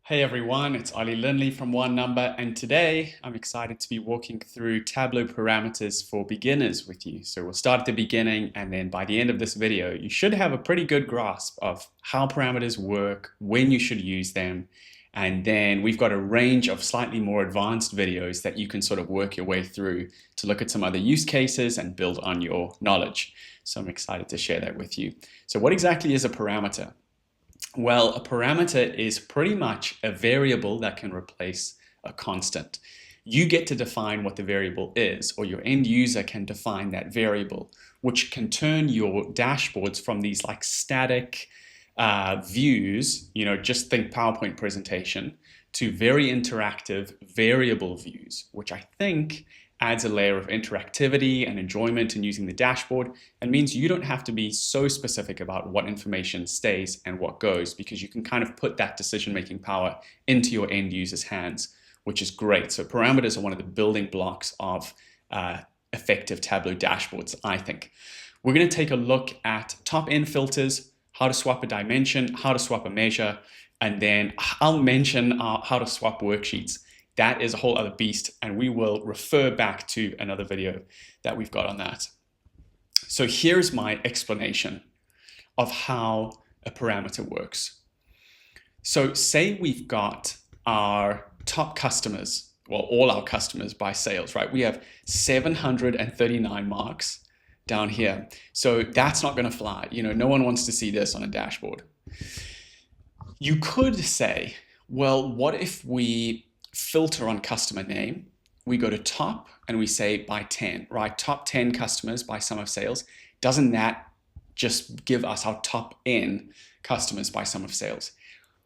Hey everyone, it's Ollie Lindley from One Number, and today I'm excited to be walking through Tableau parameters for beginners with you. So we'll start at the beginning, and then by the end of this video, you should have a pretty good grasp of how parameters work, when you should use them, and then we've got a range of slightly more advanced videos that you can sort of work your way through to look at some other use cases and build on your knowledge. So I'm excited to share that with you. So what exactly is a parameter? Well, a parameter is pretty much a variable that can replace a constant. You get to define what the variable is, or your end user can define that variable, which can turn your dashboards from these like static views, just think PowerPoint presentation, to very interactive variable views, which I think adds a layer of interactivity and enjoyment in using the dashboard and means you don't have to be so specific about what information stays and what goes, because you can kind of put that decision-making power into your end user's hands, which is great. So parameters are one of the building blocks of effective Tableau dashboards, I think. We're going to take a look at top-end filters, how to swap a dimension, how to swap a measure, and then I'll mention how to swap worksheets. That is a whole other beast, and we will refer back to another video that we've got on that. So here's my explanation of how a parameter works. So say we've got our top customers, well, all our customers by sales, right? We have 739 marks down here. So that's not going to fly. No one wants to see this on a dashboard. You could say, well, what if we filter on customer name? We go to top and we say by 10, right? Top 10 customers by sum of sales. Doesn't that just give us our top N customers by sum of sales?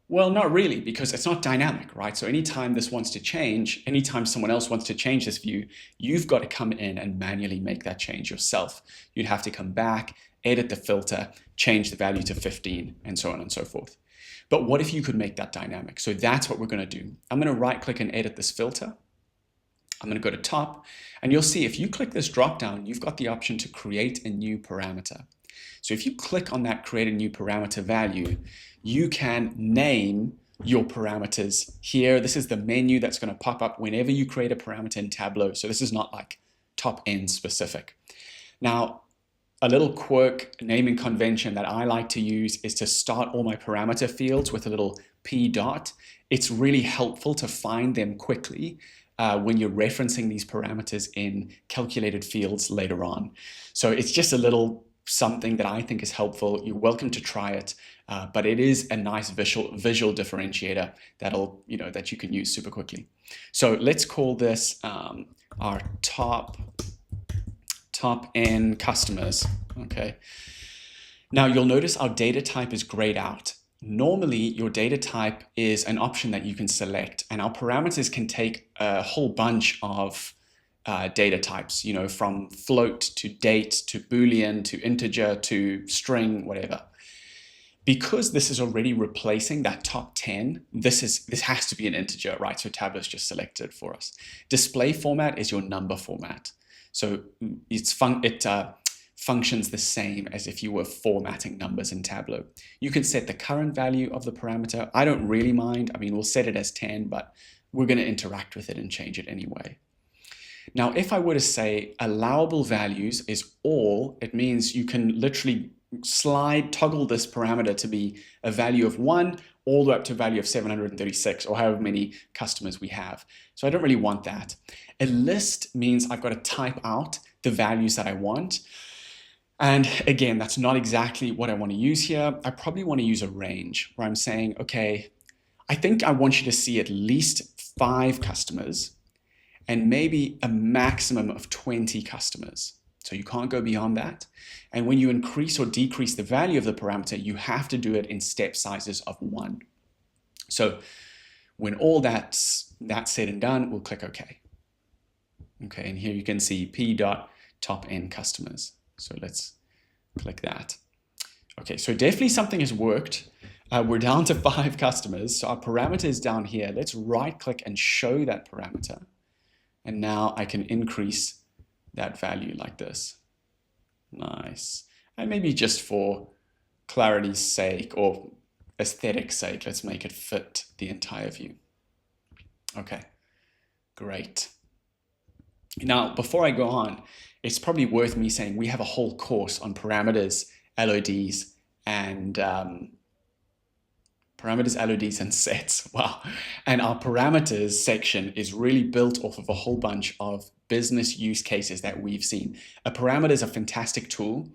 Well, not really, because it's not dynamic, right? So anytime this wants to change, anytime someone else wants to change this view, you've got to come in and manually make that change yourself. You'd have to come back, edit the filter, change the value to 15, and so on and so forth. But what if you could make that dynamic? So that's what we're going to do. I'm going to right click and edit this filter. I'm going to go to top, and you'll see if you click this drop down, you've got the option to create a new parameter. So if you click on that create a new parameter value, you can name your parameters here. This is the menu that's going to pop up whenever you create a parameter in Tableau. So this is not like top end specific. Now, a little quirk naming convention that I like to use is to start all my parameter fields with a little P dot. It's really helpful to find them quickly when you're referencing these parameters in calculated fields later on. So it's just a little something that I think is helpful. You're welcome to try it, but it is a nice visual differentiator that you can use super quickly. So let's call this our top N customers. Okay. Now you'll notice our data type is grayed out. Normally your data type is an option that you can select, and our parameters can take a whole bunch of data types, from float to date to Boolean to integer to string, whatever. Because this is already replacing that top 10, this has to be an integer, right? So Tableau's just selected for us. Display format is your number format. So it functions the same as if you were formatting numbers in Tableau. You can set the current value of the parameter. I don't really mind. I mean, we'll set it as 10, but we're going to interact with it and change it anyway. Now, if I were to say allowable values is all, it means you can literally toggle this parameter to be a value of 1 all the way up to a value of 736 or however many customers we have. So I don't really want that. A list means I've got to type out the values that I want. And again, that's not exactly what I want to use here. I probably want to use a range where I'm saying, okay, I think I want you to see at least 5 customers and maybe a maximum of 20 customers. So you can't go beyond that. And when you increase or decrease the value of the parameter, you have to do it in step sizes of 1. So when all that's said and done, we'll click OK. Okay, and here you can see P dot top N customers. So let's click that. Okay, so definitely something has worked. We're down to 5 customers. So our parameter is down here. Let's right click and show that parameter. And now I can increase that value like this. Nice. And maybe just for clarity's sake, or aesthetic's sake, let's make it fit the entire view. Okay, great. Now, before I go on, it's probably worth me saying we have a whole course on parameters, LODs, and sets. Wow. And our parameters section is really built off of a whole bunch of business use cases that we've seen. A parameter is a fantastic tool,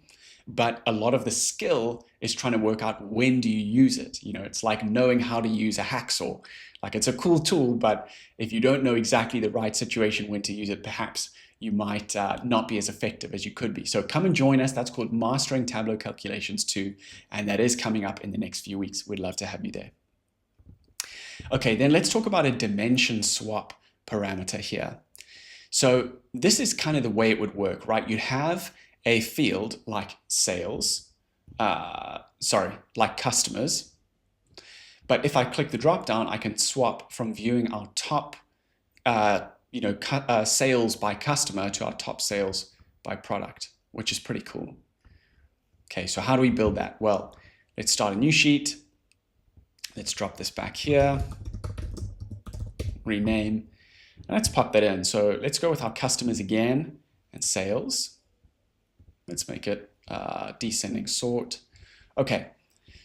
but a lot of the skill is trying to work out when do you use it. You know, it's like knowing how to use a hacksaw. Like, it's a cool tool, but if you don't know exactly the right situation when to use it, perhaps you might not be as effective as you could be. So come and join us. That's called Mastering Tableau Calculations 2, and that is coming up in the next few weeks. We'd love to have you there. Okay, then let's talk about a dimension swap parameter here. So this is kind of the way it would work, right? You'd have a field like sales, like customers. But if I click the drop down, I can swap from viewing our top, sales by customer to our top sales by product, which is pretty cool. Okay, so how do we build that? Well, let's start a new sheet. Let's drop this back here, rename, and let's pop that in. So let's go with our customers again and sales. Let's make it descending sort. Okay,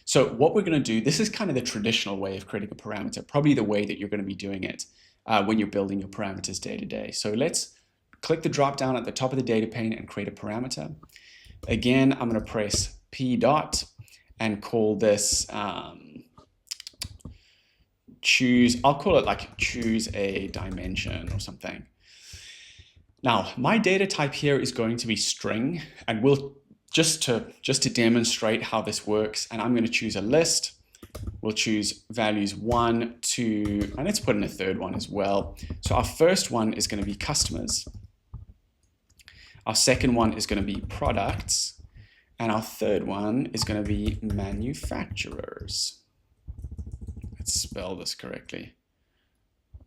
so what we're going to do, this is kind of the traditional way of creating a parameter, probably the way that you're going to be doing it when you're building your parameters day to day. So let's click the drop down at the top of the data pane and create a parameter. Again, I'm going to press P dot and call this I'll call it like choose a dimension or something. Now, my data type here is going to be string, and we'll just to demonstrate how this works, and I'm going to choose a list. We'll choose values 1, 2, and let's put in a third one as well. So our first one is going to be customers. Our second one is going to be products, and our third one is going to be manufacturers. Let's spell this correctly.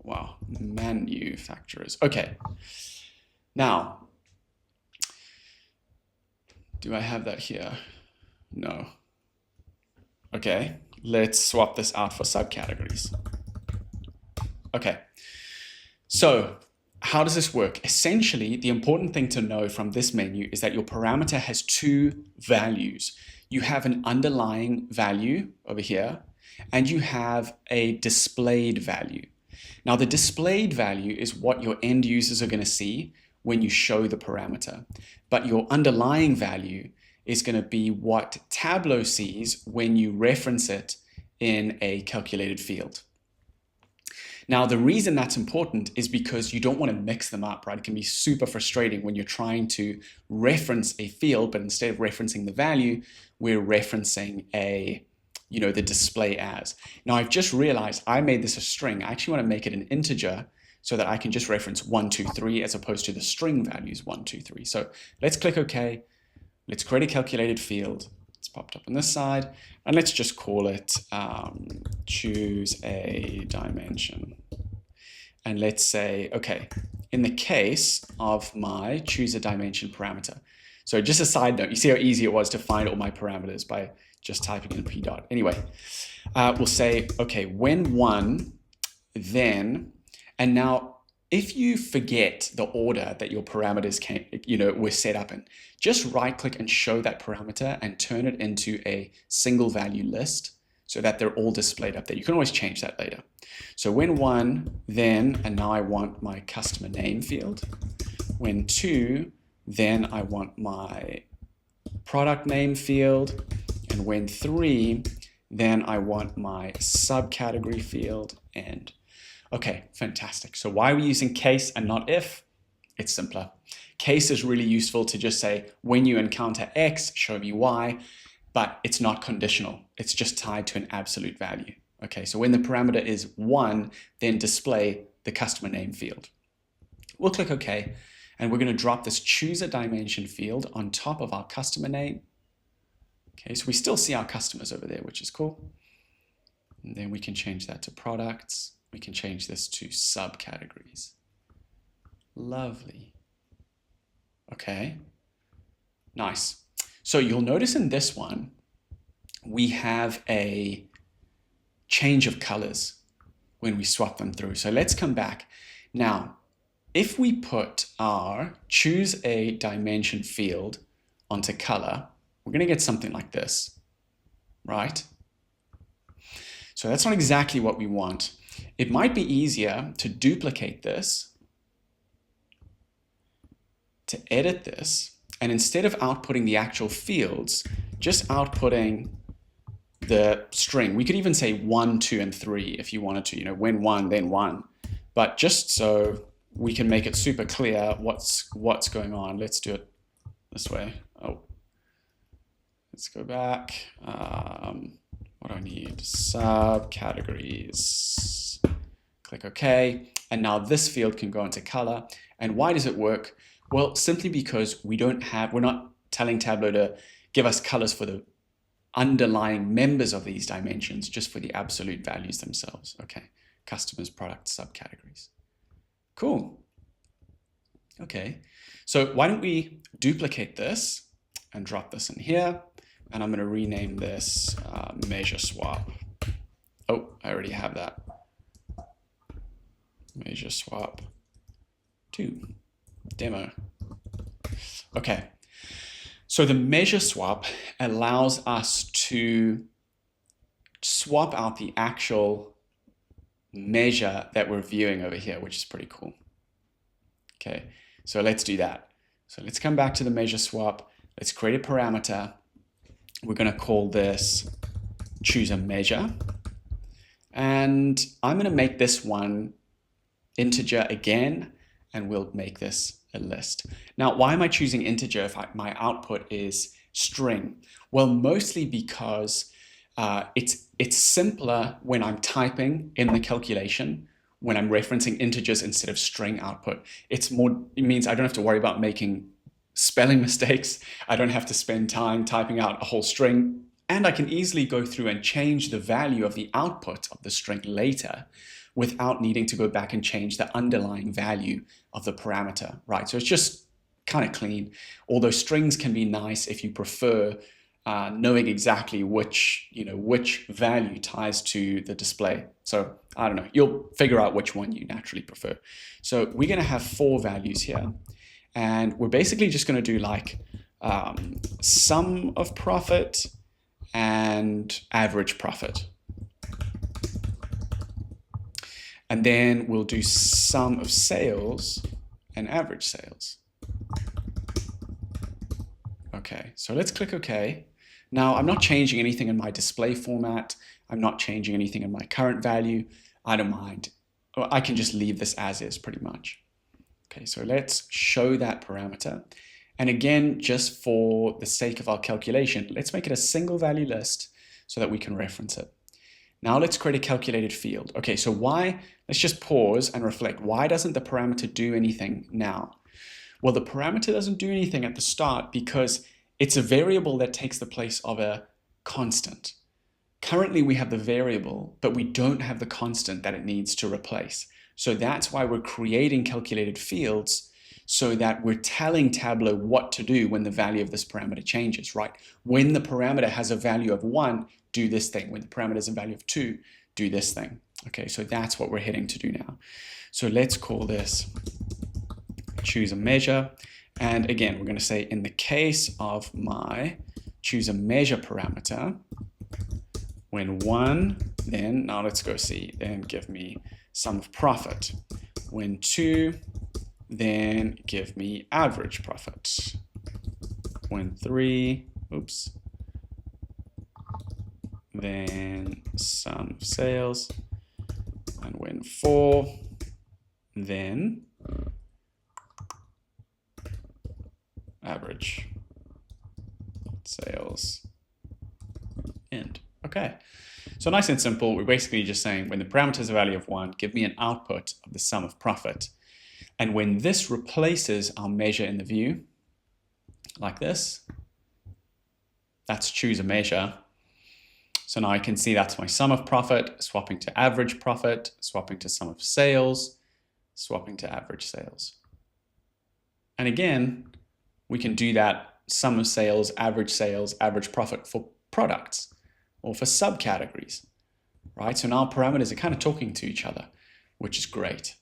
Wow, manufacturers. Okay. Now, do I have that here? No. Okay, let's swap this out for subcategories. Okay, so how does this work? Essentially, the important thing to know from this menu is that your parameter has two values. You have an underlying value over here, and you have a displayed value. Now, the displayed value is what your end users are going to see when you show the parameter, but your underlying value is going to be what Tableau sees when you reference it in a calculated field. Now, the reason that's important is because you don't want to mix them up, right? It can be super frustrating when you're trying to reference a field, but instead of referencing the value, we're referencing the display as. Now, I've just realized I made this a string. I actually want to make it an integer so that I can just reference 1, 2, 3 as opposed to the string values 1, 2, 3. So let's click OK. Let's create a calculated field. It's popped up on this side. And let's just call it choose a dimension. And let's say, okay, in the case of my choose a dimension parameter. So just a side note, you see how easy it was to find all my parameters by just typing in P dot. Anyway, we'll say, okay, when 1, then, and now if you forget the order that your parameters were set up in, just right click and show that parameter and turn it into a single value list so that they're all displayed up there. You can always change that later. So when 1, then, and now I want my customer name field. When 2, then I want my product name field. And when 3, then I want my subcategory field and okay, fantastic. So why are we using case and not if? It's simpler. Case is really useful to just say, when you encounter X, show me Y, but it's not conditional. It's just tied to an absolute value. Okay, so when the parameter is 1, then display the customer name field. We'll click OK, and we're going to drop this choose a dimension field on top of our customer name. Okay, so we still see our customers over there, which is cool. And then we can change that to products. We can change this to subcategories. Lovely. Okay, nice. So you'll notice in this one, we have a change of colors when we swap them through. So let's come back. Now, if we put our choose a dimension field onto color, we're going to get something like this, right? So that's not exactly what we want. It might be easier to duplicate this, to edit this, and instead of outputting the actual fields, just outputting the string. We could even say 1, 2, and 3 if you wanted to, you know, when 1, then 1. But just so we can make it super clear what's going on, let's do it this way. Oh, let's go back. What do I need? Subcategories. Click OK. And now this field can go into color. And why does it work? Well, simply because we're not telling Tableau to give us colors for the underlying members of these dimensions, just for the absolute values themselves. Okay, customers, products, subcategories. Cool. Okay, so why don't we duplicate this and drop this in here, and I'm going to rename this measure swap. Oh, I already have that. Measure swap 2 demo. Okay. So the measure swap allows us to swap out the actual measure that we're viewing over here, which is pretty cool. Okay, so let's do that. So let's come back to the measure swap. Let's create a parameter. We're going to call this choose a measure. And I'm going to make this one integer again, and we'll make this a list. Now, why am I choosing integer if my output is string? Well, mostly because it's simpler when I'm typing in the calculation, when I'm referencing integers instead of string output. It means I don't have to worry about making spelling mistakes. I don't have to spend time typing out a whole string, and I can easily go through and change the value of the output of the string later without needing to go back and change the underlying value of the parameter, right? So it's just kind of clean. Although strings can be nice if you prefer knowing exactly which value ties to the display. So I don't know, you'll figure out which one you naturally prefer. So we're going to have 4 values here, and we're basically just going to do like sum of profit and average profit. And then we'll do sum of sales and average sales. Okay, so let's click OK. Now, I'm not changing anything in my display format. I'm not changing anything in my current value. I don't mind. I can just leave this as is pretty much. Okay, so let's show that parameter. And again, just for the sake of our calculation, let's make it a single value list so that we can reference it. Now let's create a calculated field. Okay, so let's just pause and reflect. Why doesn't the parameter do anything now? Well, the parameter doesn't do anything at the start because it's a variable that takes the place of a constant. Currently we have the variable, but we don't have the constant that it needs to replace. So that's why we're creating calculated fields, so that we're telling Tableau what to do when the value of this parameter changes, right? When the parameter has a value of 1, do this thing. When the parameter has a value of 2, do this thing. Okay, so that's what we're heading to do now. So let's call this choose a measure. And again, we're going to say in the case of my choose a measure parameter, when 1, then, now let's go see, then give me sum of profit. When 2, then give me average profit. When 3, oops, then sum of sales. And when 4, then average sales end. Okay, so nice and simple. We're basically just saying when the parameter is a value of 1, give me an output of the sum of profit. And when this replaces our measure in the view, like this, that's choose a measure. So now I can see that's my sum of profit, swapping to average profit, swapping to sum of sales, swapping to average sales. And again, we can do that sum of sales, average profit for products or for subcategories, right? So now parameters are kind of talking to each other, which is great.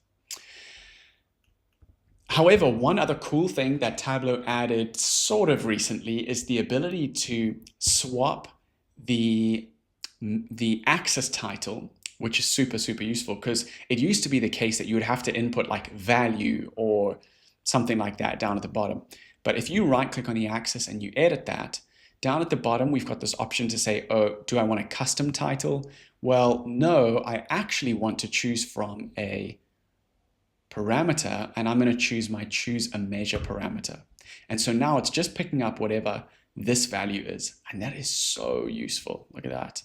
However, one other cool thing that Tableau added sort of recently is the ability to swap the axis title, which is super, super useful, because it used to be the case that you would have to input like value or something like that down at the bottom. But if you right click on the axis and you edit that, down at the bottom, we've got this option to say, oh, do I want a custom title? Well, no, I actually want to choose from a parameter, and I'm going to choose a measure parameter. And so now it's just picking up whatever this value is. And that is so useful. Look at that.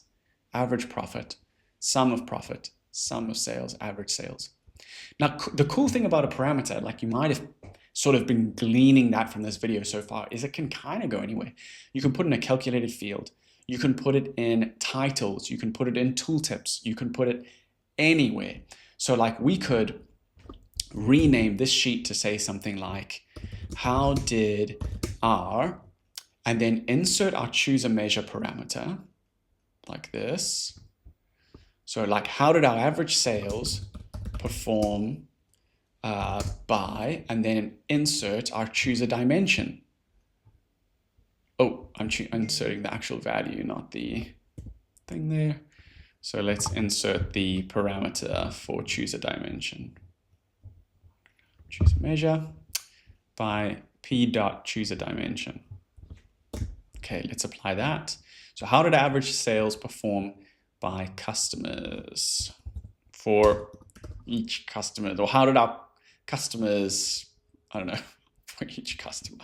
Average profit, sum of sales, average sales. Now, the cool thing about a parameter, like you might have sort of been gleaning that from this video so far, is it can kind of go anywhere. You can put in a calculated field. You can put it in titles. You can put it in tooltips. You can put it anywhere. So like we could rename this sheet to say something like, how did our, and then insert our choose a measure parameter like this. So like, how did our average sales perform by, and then insert our choose a dimension. Oh, I'm inserting the actual value, not the thing there. So let's insert the parameter for choose a dimension. Choose a measure by p.choose a dimension. Okay, let's apply that. So how did average sales perform by customers for each customer? Or how did our customers, I don't know, for each customer.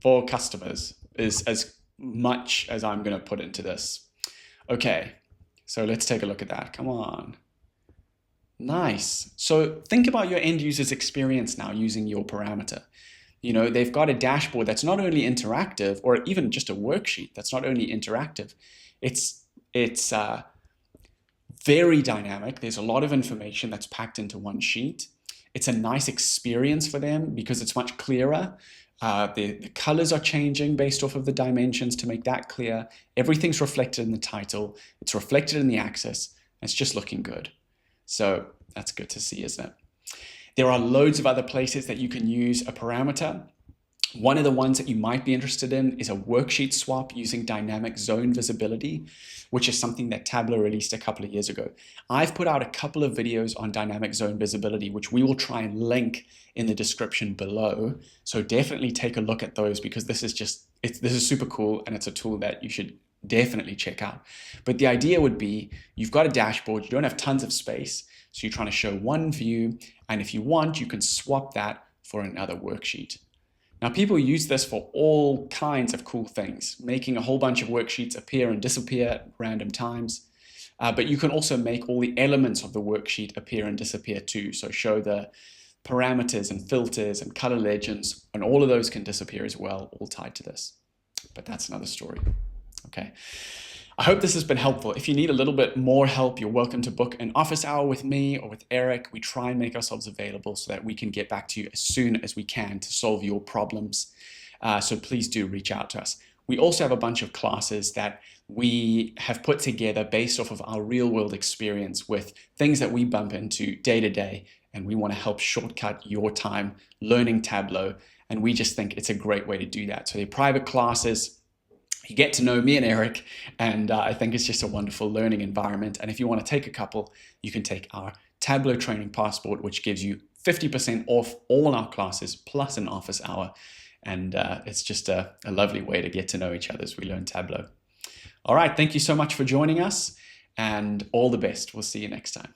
For customers is as much as I'm going to put into this. Okay, so let's take a look at that. Come on. Nice. So think about your end user's experience now using your parameter. You know, they've got a dashboard that's not only interactive, or even just a worksheet that's not only interactive, it's very dynamic. There's a lot of information that's packed into one sheet. It's a nice experience for them because it's much clearer. The colors are changing based off of the dimensions to make that clear. Everything's reflected in the title. It's reflected in the axis. It's just looking good. So that's good to see, isn't it? There are loads of other places that you can use a parameter. One of the ones that you might be interested in is a worksheet swap using dynamic zone visibility, which is something that Tableau released a couple of years ago. I've put out a couple of videos on dynamic zone visibility, which we will try and link in the description below. So definitely take a look at those, because this is super cool, and it's a tool that you should definitely check out. But the idea would be, you've got a dashboard, you don't have tons of space, so you're trying to show one view, and if you want, you can swap that for another worksheet. Now, people use this for all kinds of cool things, making a whole bunch of worksheets appear and disappear at random times. But you can also make all the elements of the worksheet appear and disappear too. So show the parameters and filters and color legends, and all of those can disappear as well, all tied to this. But that's another story. Okay. I hope this has been helpful. If you need a little bit more help, you're welcome to book an office hour with me or with Eric. We try and make ourselves available so that we can get back to you as soon as we can to solve your problems. So please do reach out to us. We also have a bunch of classes that we have put together based off of our real world experience with things that we bump into day to day, and we want to help shortcut your time learning Tableau. And we just think it's a great way to do that. So they're private classes. You get to know me and Eric, and I think it's just a wonderful learning environment. And if you want to take a couple, you can take our Tableau Training Passport, which gives you 50% off all our classes plus an office hour. And it's just a lovely way to get to know each other as we learn Tableau. All right, thank you so much for joining us, and all the best. We'll see you next time.